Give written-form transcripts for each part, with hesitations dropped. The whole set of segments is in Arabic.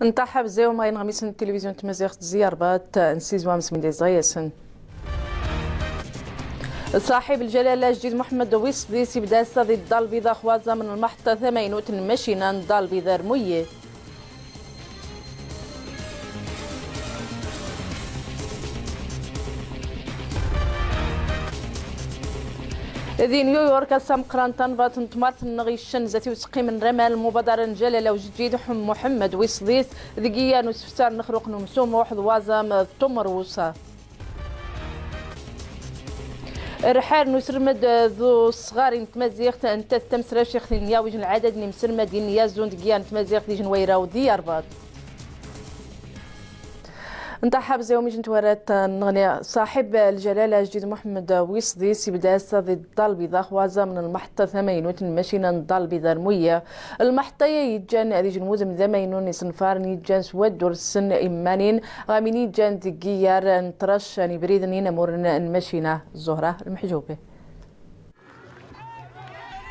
نتاحب زيو ما ينغميس التلفزيون تمازيغ زياربات نسيز وامس من ديزايسن صاحب الجلالة الجديد محمد ويصديسي بدا ضد الدار البيضاء خوازة من المحطة 80 مشينا الدار البيضاء رمية ذي نيويورك سامقران تنبات تمارت النغيشن زاتي وسقي من رمال المبادرة الجلالة وجديد محمد ويصديس ذقيا نسفتار نخرق نمسوم واحد وازم تمروسا رحال نسرمد ذو صغار نتمازيغت انت تمسرا شيخ نياوج العدد نمسرمد يازون دقيا نتمازيغت دي جنويرة ودي أرباط نتاحب زيومي جنتوارات نغني صاحب الجلالة الجديد محمد ويصديس يبدا ضد الدار البيضاء خوازة من المحطة 80 مشينا الدار البيضاء رمية المحطة يجان هذه جنوز من ذمينون يصنفار يجان سواد دور السن إيمانين غامين يجان دقيار نترش نبريدني نمورنا نمشينا الزهرة المحجوبة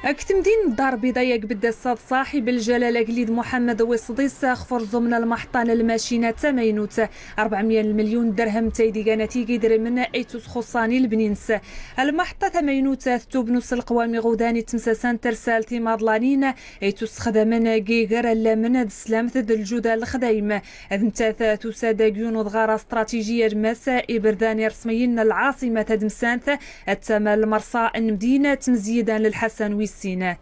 أكتمدين الدار البيضاء بدا الصاد صاحب الجلالة جليد محمد ويصديس خفرزو من المحطة للماشينة تمينوت 400 مليون درهم تيديغا نتيجة در من ايتوس خصاني البنينس المحطة تمينوت توبنوس القوامي غوداني تمساسان ترسال تيماضلانين ايتوس خدمنا جيغر لمن دسلام ثد الجودة الخدايم اذنتاث تساد جيون ضغارة استراتيجية مساء برداني رسميين العاصمة دمسانث التمال المرصى المدينة تمزيدا للحسن السيناء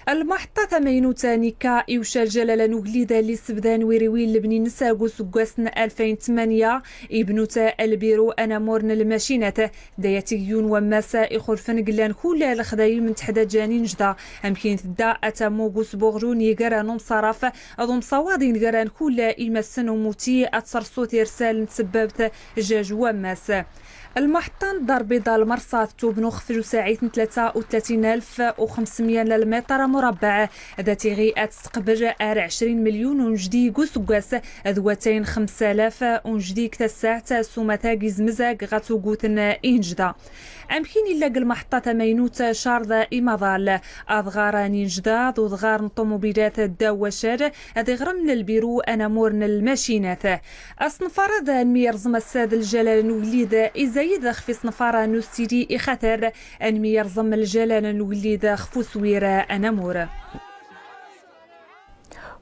المحطة 80 تانيكا يوشا الجلالة نوغليدا اللي سبدان ويرويل لبني نساقو سقوسن 2008 ابنوتا البيرو انا مورن الماشينة دايتيون ومساء خلفن قلان كولا الخدايل من تحدى جانين جدا امكين تدا اتاموغوس بوغرون يقرا نوم صرف اضم صوادين قران كولا يمسن وموتي اتسرصوت يرسال تسببت جاج وماسا المحطة دار بيضاء المرصاد توبنو خفجو ساعات 33500 للمتر مربع ذاتي غي تستقبل 20 مليون ونجدي قوس ذواتين 5000 ونجدي كتساعت سومتا قزمزاق غاتو قوتنا إنجدا أمكين إلا المحطة مينوت شارضة إمضال أضغاراني جدا ذو ضغار طوموبيلات الدواشر هذي غرم البيرو أنا مورن الماشينات أصنفار ذا ميرزم الساد الجلال نوليد إزايد خفي صنفارة نسيري إخثر أن ميرزم الجلال نوليد خفو سويرة أنا مور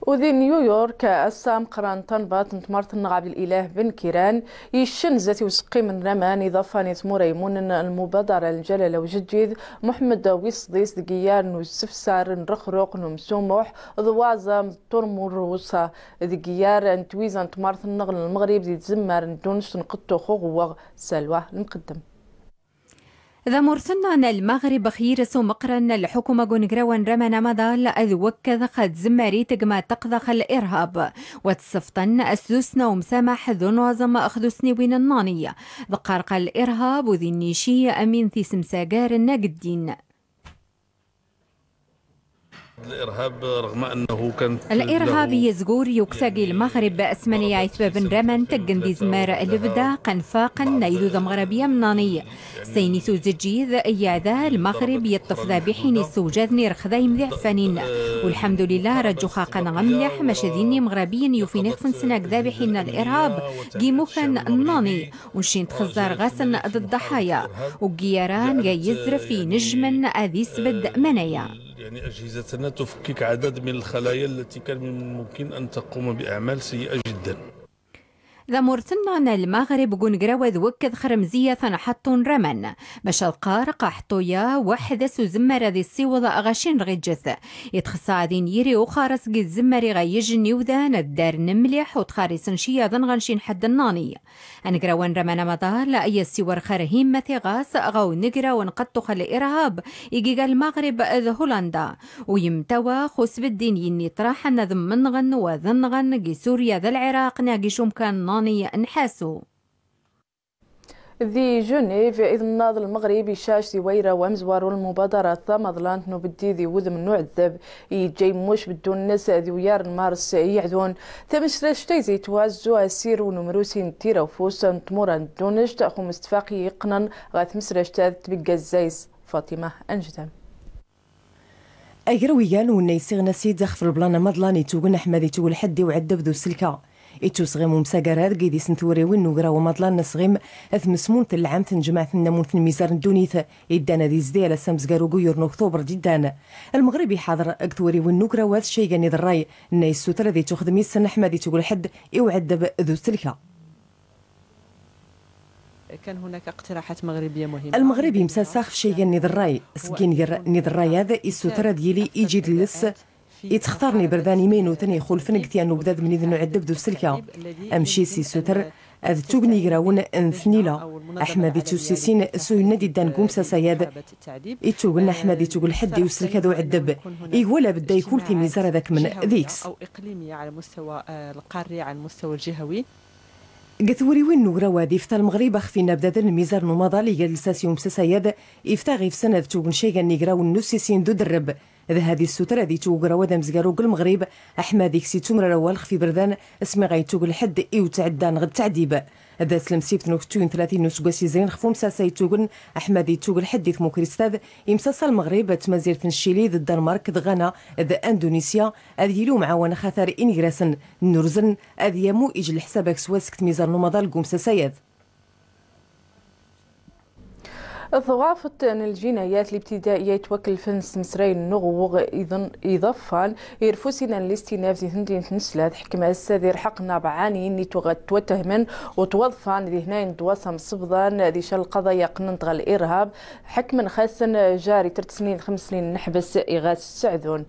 وذي نيويورك السام قران تنبات نتمرت النغاب الإله بن كيران يشن زاتي وسقي من رمان إضافة نتمور يمون المبادرة الجلالة وجديد محمد ويصديس دقيار نسفسار نرخرق نمسوموح ضوازم ترمور روسا دقيار نتويزا نتمرت النغل المغرب دي تزمر ندونش نقطو خوغ سلوى المقدم ذا مرثنا المغرب خيرس مقرن الحكومة قنقروان رمنا مضال أذ وكذ خد زماري تقما تقذخ الإرهاب وتصفتن أسدسنا ومسامح ذو نوازم أخذسني وين النانية ذقارق الإرهاب وذي النيشية أمين ثي سمساقار الناقدين الإرهاب رغم أنه كان الإرهاب يزقور يكساقي المغرب بأسمني عيثباب رمان تقندي زمارة الإبدا قنفاقا نيذو ذا مغربية منانية سينيثو زجيذ إياذا المغرب يطفذا بحين السوجاذني رخذايم ذي عفانين والحمد لله رجو خاقا غملح مشاذيني مغربيين يوفينيخ فنسناك ذا بحين الإرهاب قيموخا الناني ونشين تخزار غاسن ضد الضحايا وقياران يزرف في نجما أذي سبد منايا يعني أجهزتنا تفكك عدد من الخلايا التي كان من الممكن أن تقوم بأعمال سيئة جدا ذا مرتنا المغرب قنقراوذ وكذ خرمزية حطون رمن باش القارق حطويا وحدة زمر ذي السيوض أغاشين رغجث يتخصادين يري وخارس قد زمري غيجني وذان الدار نملح وتخارس نشيا ذن غنشين حد الناني أنقراوان رمنا مضال أي السيور خرهيم مثيغاس غو نقرا ونقطو خل إرهاب يجيغ المغرب ذا هولندا ويمتوى خس بالدين يني طراحنا ذمنغن وذنغن جي سوريا ذا العراق ناقي شمكان نحاسو ذي جنيف إذ الناضل المغربي شاش سويرة ومزوار المبادرة مضلانت نو بدي ذي وذم النوع الذب يجي موش بدون الناس ذي ويار المارس يعذون ثمش تيزي توازو أسير ونمروسين تيرا وفوس تمورا دونش تأخو مستفاقي يقنن غاث مسرش تبقى الزايس فاطمة أنجدم أجرويان ونيسيغ نسيد في البلان مضلاني توغن أحمدي تقول حدي وعدب ذو السلكة إتو صغيم ومساقرات قيدي سنتوريوين نوغرا ومضلان صغيم أثمسمون العام تنجمع النمون في الميزان الدونيث إدانا دي زدي على سامزقارو قيور أكتوبر جدا المغربي حاضر أكتوريوين نوغرا واث شي قاني الراي ناي السوترة ذي تخدم يسن أحمدي تقول حد إوعد ذو سلكة. كان هناك اقتراحات مغربيه مهمه. المغربي مساسخ شي نيذراي سكين نيذراي هذا السوترة ديالي يجي للس يتختارني برداني مينو ثاني خلفن كتيانو بداد من إذن عدب ذو السلكة أمشي سي سوتر أذ توغني غراون انثنيلا أحمدي توسيسين سوينا دي دان قومسا سياد يتوغن أحمدي توغل حد يوسلك ذو عدب إيوالا بدا يكون في ميزار ذاك من ذيكس أو إقليمية على مستوى القاري على المستوى الجهوي. قثوري وين نوغرا وادي فتا المغرب اخفينا بدا الميزار نوماضا لي جالساسيوم سساياد يفتاغي في سنة توغن شيغا نيغرا والنوسيسين دو درب هذه السوترة ذي توغرا وادا مزقارو المغرب أحمد يكسي تمرا والخ في بردان اسمي غايتوغ الحد إيو تعدان غد تعديب هذا سلم سيبت نوكتوين 30 نسقاسي زين خفوم ساساي توغن أحمد يتوغ الحد ثمو كريستاد يمساسا المغرب تمازير تنشيلي ذا الدنمارك ذا غانا ذا اندونيسيا هذه يلو معاون خاثر إنيغراسن نورزن هذه يمو إيج الحسابك سواسكت ميزان نومضال قوم ساساياد. ضوافت الجنايات الابتدائية توكل فنس مسرين نغوغ إذن إضافان يرفوسنا الاستئناف ذي هندين تنسلات حكم السادير حقنا بعاني ني توتهمن وتوظفان ذي هنين دواسم صبضان ذي شال قضايا قننطغ الإرهاب حكما خاصا جاري 3 سنين 5 سنين نحبس إغاث السعدون.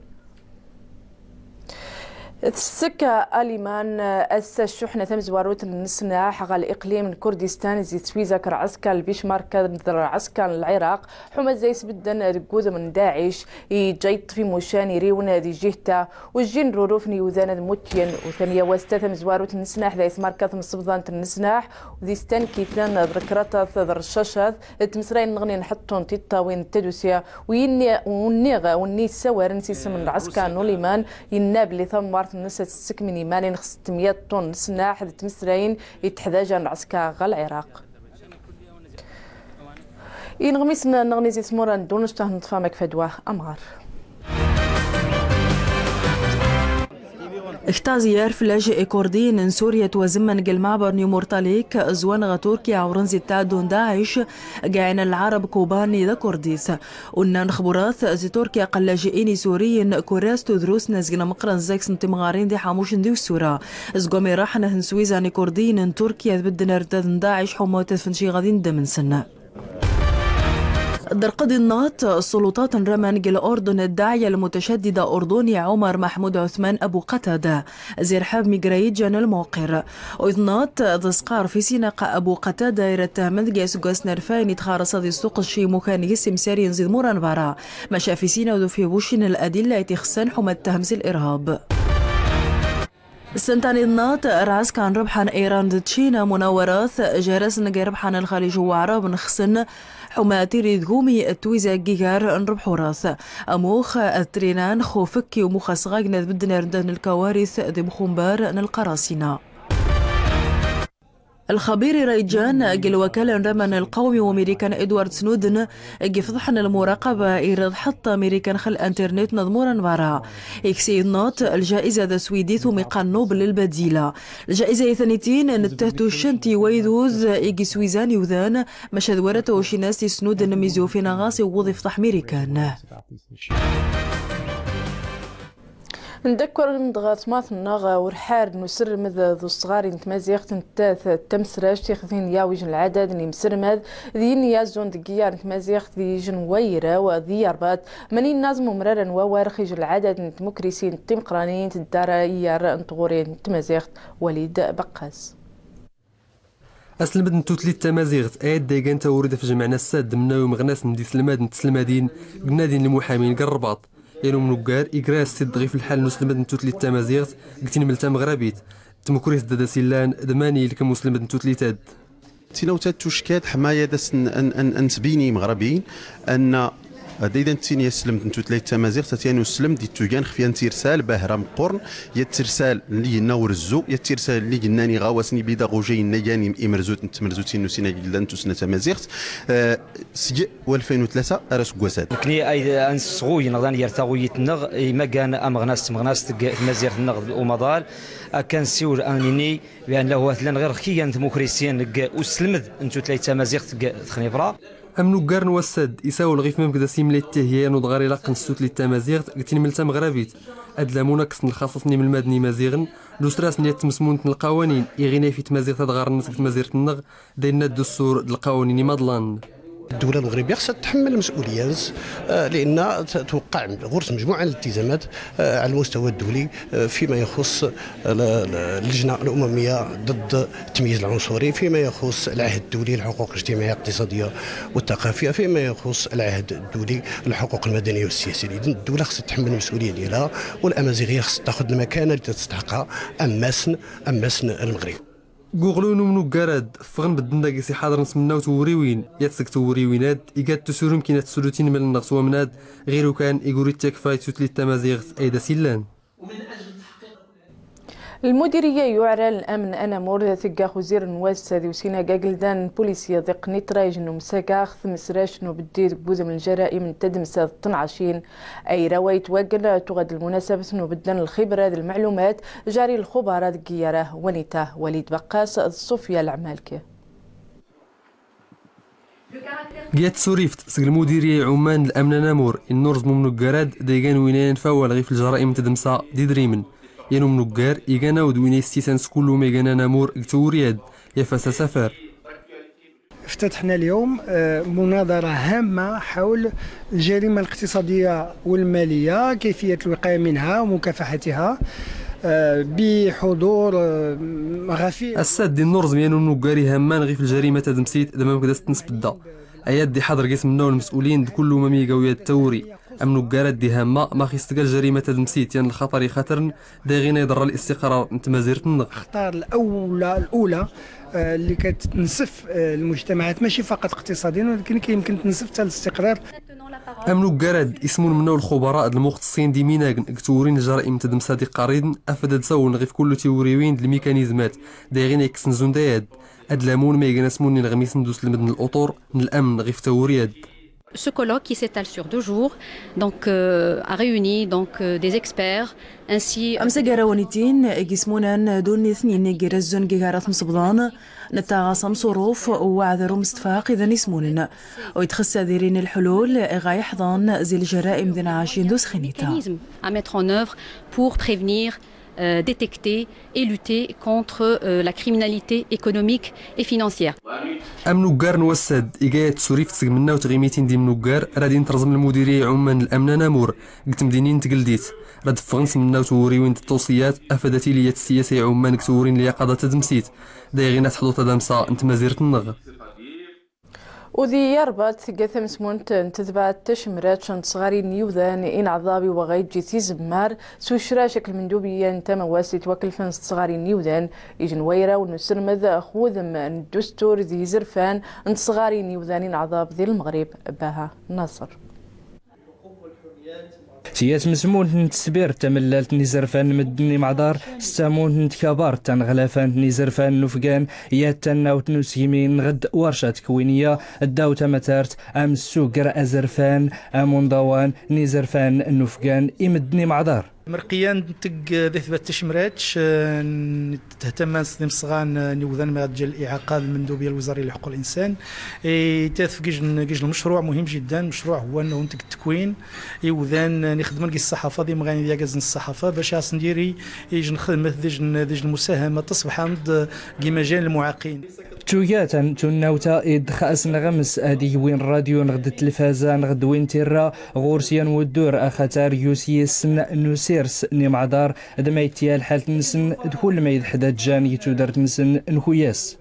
السكة أليمان أسس شحنة مزواروت النسناح على الإقليم كردستان زي تسويزا كرعسكا البيشمار كرعسكا العراق حما زي سبدا رقود من داعش جيت في مشان ريونا ذي جهتا والجين روروفني وذانا موتين وثانية واستاث مزواروت النسناح ذي اسمار كاثم صبضان النسناح وذي ستان كيثان ذكرتا ذر الشاشات تمسرين نغني نحطون تيتا وين تدوسيا ونيغا وني سوار نسيس من العسكا نوليمان يناب اللي ثمار الناس تسكمني مالين 600 طن سناح تمسرين يتحداجا العسكر غا العراق. غميسنا نغنيزي ثموران دونشته نطفامك فدواه أمغار. اختازيار فلاجئ كردين سوريا وزمن المعبر نيومورتاليك زوان تركيا عورنزي تادون داعش قاعن العرب كوباني ذا كرديس ونان خبرات زي تركيا قلاجئين سوريين كوراس تدروس نزقنا مقرن زاكس نتمغارين دي حاموش نديو السورة زقومي راحنا هنسويزاني كردين تركيا بدنا رداد داعش حموت فنشي غادين دمن سنة درقد النات السلطات رمانج الأردن الداعية المتشددة أردني عمر محمود عثمان أبو قتادة زرحاب ميجرايد جان الموقر وإذنات ذسقار في سيناق أبو قتادة يرتهمد جاس جاس نرفاين يتخارص ذي السوق الشي مكان يسم ساري ينزيد موران برا مشى في سينا وذو في بوشين الأدلة يتخسن حمى تهمس الإرهاب السنتان النات رعس كان ربحان إيران ضد تشينا مناورات جارس نجا ربحان الخليج وعرب نخسن حماتيري ذقومي التويزا جيجار نربحو راس أموخ الترينان خوفكي ومخصغاق بدنا ردان الكوارث ذي مخنبار نلقراسينا الخبير ريجان قال وكالة رمان القومي وميريكان إدوارد سنودن فضحن المراقبة إيراد حتى ميريكان خل انترنت نظمورا برا إكسي نوت الجائزة ذا سويدي ثم نوبل للبديلة الجائزة ثانيتين نتهتو الشنتي ويدوز إيجي سويزاني وذان مشهد ورته وشيناستي سنودن ميزو في نغاسي ووظف ميريكان نذكر مضغط ماث النغا ورحار نسر مذ ذو الصغار نتمازيغ تنتاث تمسراج تيخذين ياويجن العدد نمسر مذ ذي نيازون دقيار نتمازيغ ذي جن ويرا وذي يربات منين نازم مرارا ووارخيج العدد نتمكريسين تيمقرانين تدارا يار نطغورين نتمازيغ وليد بقاس أسلم بدن توتلي التمازيغت آيات دايقان تورد في جمعنا الساد منا ومغناس ندي سلماد نتسلمادين قنادين المحامين قرباط يانو منوكار إكراس تدغي في الحال نسلمات نتوتلي التمازيغت قتين ملتا مغربيت تمكوريس دادا سيلان دماني لكم مسلمات نتوتلي تاد تينو تشكات حماية داس أن تبيني مغربيين أن إذا تيني سلمت نتو ثلاث تمازيغ تاتيانو سلم دي توغان خفيان تيرسال باهرة مقرن يترسال اللي نورزو يترسال اللي جناني غاوسني بيداغوجي نياني إمرزوت نتمرزوتين نسينا جلان تسنة تمازيغ سجء 2003 أرس قوساد كني أي أنسغوي نغدان يرتغوي تنغ ما كان أمغناس تمازيغ تنغ ومضال كان سيور أنيني بأنه ثلان غير خيان ديمقراطيين وسلمد أنتو ثلاث تمازيغ تخنيفرا أمنو كارن وساد يساو الغيف ممكن سيملي التهيان ودغاري لاقن ستوت للتمازيغ قلتيني ملتا مغربيت أدلامونا كسن الخاصصني من المدني مازيغن لوسراس نيات تمسمون القوانين يغينا في تمازيغ تدغار الناس تمازيغ تنغ دايرنا الدستور القوانين مضلان الدولة المغربية خصها تتحمل المسؤوليات لأن توقع غرس مجموعة الالتزامات على المستوى الدولي فيما يخص اللجنة الأممية ضد التمييز العنصري، فيما يخص العهد الدولي للحقوق الاجتماعية الاقتصادية والثقافية، فيما يخص العهد الدولي للحقوق المدنية والسياسية. إذن الدولة خصها تتحمل المسؤولية ديالها والأمازيغية خصها تاخذ المكانة اللي تستحقها أماسن المغرب. غوغلونو منو كاراد فغن بدنا كيسي حاضر نسمناو توريوين ياتسك توريوينات إيكاد تسورم كينات سلوتين من النغس ومناد غيرو كان إيغوري تكفاي توتلي التمازيغ أيدا سيلان. المديرية يعلن الأمن أنا مور ثقا وزير نواس وسينا قاقلدان بوليسية ذق نتراج نو مساقاخ ثمسراش نو بديد بوزم الجرائم تدمسة 12 أي روايت وقل تغد المناسبة نو بدن الخبرة المعلومات جاري الخبراء قيارة ونيتا وليد بقاس الصوفيا العمالكي جات سوريفت سق المديرية عمان الأمن نامور النورز ممنو كاراد دايقان وينين فاول غيف الجرائم تدمسة دي دريمن ينو منوكار إيغانا ودويني استيسان سكولو ميغانا نامور اكتورياد يفاسا سفر. افتتحنا اليوم مناظرة هامة حول الجريمة الاقتصادية والمالية، كيفية الوقاية منها ومكافحتها بحضور غفير. الساد دي النورز ميانو منوكاري هامان غيف الجريمة تدمسيت دما مكداس تنسبدا ايات دي حضر قسم منو المسؤولين كل ما ميقاويات التوري أمنو كارات دي هامة ما خيستقال جريمة تدمسيت يعني الخطر خطر داغينا يضر الاستقرار نتمازير النغ. الأخطار الأولى اللي كتنسف المجتمعات ماشي فقط اقتصاديا ولكن يمكن تنسف حتى الاستقرار. أمنو كارات اسمون منو الخبراء المختصين دي ميناغن كتورين الجرائم تدمسا دي قريض أفدد سون غيف كل تيوريوين الميكانيزمات داغينا يكسن زونداياد أدلامون ما يغنسمون الغميس ندوس المدن الأطور الأمن غيف تورياد. Ce colloque qui s'étale sur 2 jours donc a réuni donc des experts ainsi أمسجرا ونيتين جسمونا دون اثنين جرزون جهارات مصبضان نتاغصم صروف وعذروا مستفاق إذا نسموننا ويتخص ذيرين الحلول غاية حضان زي الجرائم ذي عاشين دوس خنيتا à mettre en œuvre pour prévenir détecter et lutter contre la criminalité économique et financière. أمنو كار نوسد إيجاية سوريف تسق منا وتغيميتين دي منو كار رادي نترزم المديرية عمان الأمن نامور قلت مدينين تقلديت راد فغنس منا وتوريوين التوصيات أفادتي لي السياسة عمان كتورين لي قادة تدمسيت دايغينا تحضو تدمسا انت مازيرت النغ. وذي يربط قثم سمونت تتبع تشمرات شنت صغاري نيوذان إن عضابي وغايت جيتي زمار سوشرا شكل مندوبيا انتما واسي توكل فنس صغاري نيوذان يجن ويرا ونسرمذ خوذم الدستور ذي زرفان انت صغاري نيوذان إن عضاب ذي المغرب بها نصر. سياس مسمون نتسبير تملالت نزرفان مدني معدار ستامون نتكبار تنغلافان نزرفان نفقان ياتنا وتنسيمين غد ورشة تكوينية الداو تمتارت ام السوقر ازرفان امون ضوان نزرفان نفقان يمدني معدار مرقيان تق ذي تشمراتش تهتم نصدم صغان نيوذان ما ديال اعاقه المندوبيه الوزاريه لحقوق الانسان تاث كيج المشروع مهم جدا. المشروع هو انه نتق التكوين يوذان نخدم لقي الصحافه دي مغاني ديال الصحافه باش نديري يجي نخدم ديج المساهمه تصبح عند مجال المعاقين تويات تناوتا إدخاس نغمس هذه وين راديو نغد التلفازة نغد وين تيرا غورسيان ودور أخاتار يوسيس نسيرس نمعدار دما يتيال حالة نسن دخول ما يدحدات جان يتودرت نسن نخوياس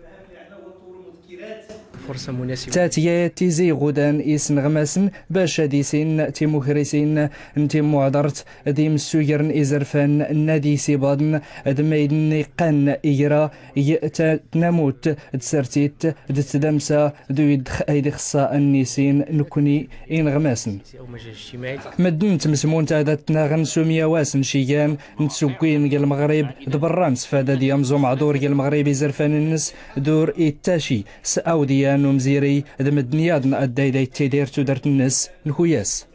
فرصة مناسبة. تاتيا تيزي غودان إيسن غماسن باش ديسين تيموكريسين نتي معذرت ديم السويرن إزرفان النادي سيبادن دميدن قان إجرا تنموت تسرتيت دتدمسا دويدخ أيدي خصا النيسين نكوني إن غماسن مدن تمسمون تادتنا غنسوميا واسن شيان نتسوكين قال المغرب دبرانس فادا ديام زوم عدور قال المغرب يزرفان النس دور إتاشي سأوديان ومزيري دمدنيادن أدايداي تيدير تودرت النس نخوياس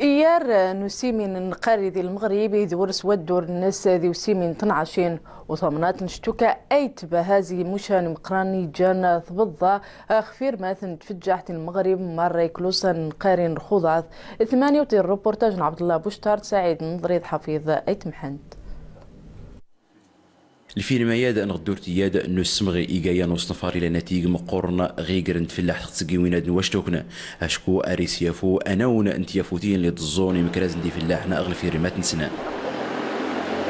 إيار نسيمين نقاري ذي المغرب يدورس ودور الناس ذي وسيمين تنعشين وثمنات نشتوكا أيت بهذه مشان مقراني جانا ثبضة أخفير مثلا تفجعت المغرب مرة يكلوسا نقاري نخوضعث 8 الروبورتاج عبد الله بوشتار سعيد نظريد حفيظ أيت محمد الفيلم يادا نغدور تيادا نسمغي إيجايا نصنفار إلى نتيجة مقورنا غيقرن تفلاح تخصقي ويناد نواشتوكنا أشكو أريس يافو أنا ونا أنت يافوتين اللي تزوني مكرازن دي فلاحنا أغلى في رمات نسنا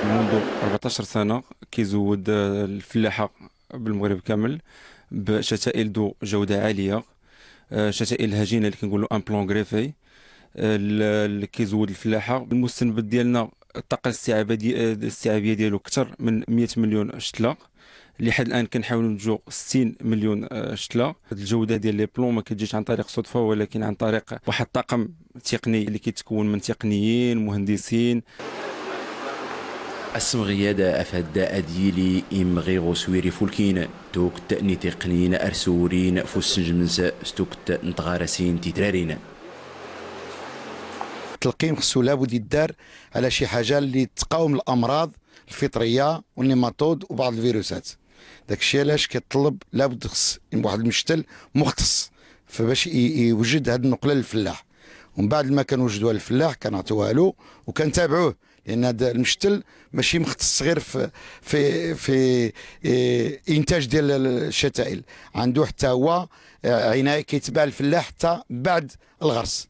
منذ 14 سنة كيزود الفلاحة بالمغرب كامل بشتائل ذو جودة عالية شتائل هجينة اللي كنقولوا ان بلون غريفي اللي كيزود الفلاحة المستنبت ديالنا الطاقة الاستيعابية ديالو أكثر من 100 مليون شتلة لحد الآن كنحاولوا نجو 60 مليون شتلة. الجودة ديال لي بلون ما كتجيش عن طريق صدفة ولكن عن طريق واحد الطاقم تقني اللي كيتكون من تقنيين مهندسين. السمغيادة أفاد أديلي إمغيغو سويري فولكين توكت نتقنين أرسورين فوسنجمنس ستوكت نتغارسين تيترارين. التلقيم خصو لابد يدار على شي حاجه اللي تقاوم الامراض الفطريه والنيماتود وبعض الفيروسات. داك الشيء علاش كيطلب لابد خص واحد المشتل مختص فباش يوجد هذه النقله للفلاح، ومن بعد ما كنوجدوها للفلاح كنعطيوها له وكنتابعوه، لان هذا المشتل ماشي مختص غير في انتاج ديال الشتائل، عنده حتى هو عنايه كيتبع الفلاح حتى بعد الغرس.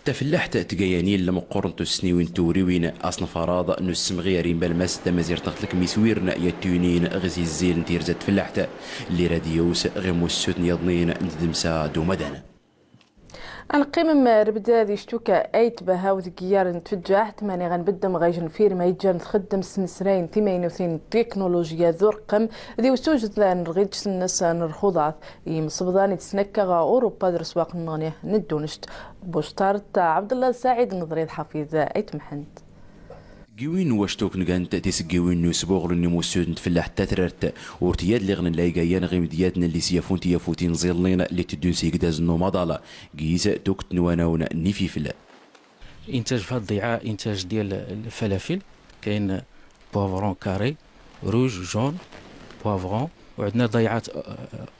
تفلاحت تقيانين لمقورنتو سنيوين توريوين أصنف أراض نسم غيرين بالماس تمازير تغتلك ميسويرنا يتونين غزي الزيل نتيرزة تفلاحت اللي راديوس غموسوت نيضنين ندمسا دومدانا. القمم ربدا ذي شتوكا ايت بها وذكيار نتفجع ثمانية غنبدم غايجن فيرما يجان تخدم سنسرين 38 تكنولوجيا ذو رقم ذي وسوجد لان رغيج سنس نرخوضات يمصبضان يتسنكا غا اوروبا در سواق النغنية ندونشت بوشتارت عبد الله سعيد نظري حفيظ ايت محمد. جوين واشتوك نغانت تيسجوين نسبوغ نموسود نتفلاح تاتررت ورتياد اللي غن لايقايان غيمدياتنا اللي سيافون تيافوتين زيلين اللي تدون سيقداز النوماضالة قيس توكت نواناونا نيفيفلا. انتاج في هاد الضيعة انتاج ديال الفلافل كاين بوافرون كاري روج جون بوافرون، وعندنا ضيعات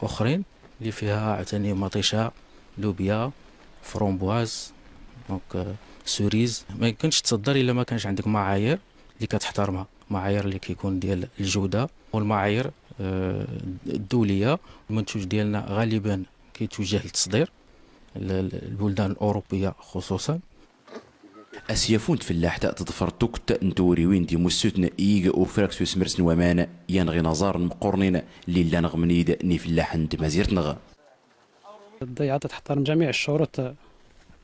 اخرين اللي فيها عتاني مطيشة لوبيا فرومبواز دونك سوريز. ما يمكنش تصدر الا ما كانش عندك معايير اللي كتحترمها، معايير اللي كيكون ديال الجوده والمعايير الدوليه. المنتوج ديالنا غالبا كيتوجه للتصدير البلدان الاوروبيه خصوصا. اسيافون تفلاح تظفر توكت نتوري وين دي مسوتنا ايغ وفراكسوس مرسن ومانا ينغي نظار مقورنين اللي لا نغمنيد ني فلاح انت مازيرتنغ. الضيعات تحترم جميع الشروط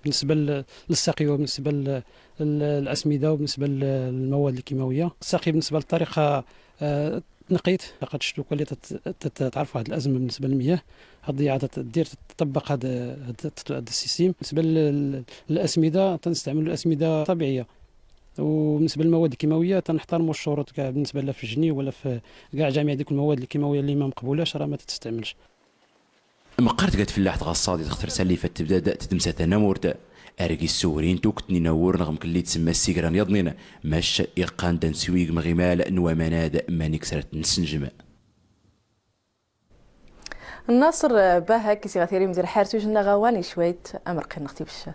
بالنسبه للسقي وبالنسبه للاسمده وبالنسبه للمواد الكيماويه. السقي بالنسبه للطريقه تنقيت لقد الشتوكه اللي تعرف واحد الازمه بالنسبه للمياه، هاد الضيعه تدير تطبق هذا السيستم. بالنسبه للاسمده تنستعملوا الاسمده طبيعيه، وبالنسبه للمواد الكيماويه تنحترموا الشروط كاع بالنسبه لا في الجني ولا في كاع جميع ديك المواد الكيماويه اللي ما مقبولاش راه ما تستعملش. مقارت قالت فلاح تغصادي تختار سالفه تبدا تدمسا تنامورتا ارقي السورين توكتني نور نغم كلي تسمى السيكران يضنينا ماش يقان دنسويق مغيمال نوا مناد ما نكسرت نسنجم. الناصر باها كيسي غثيري مدير حارتوج نغواني شويت امر قنختي بالشا.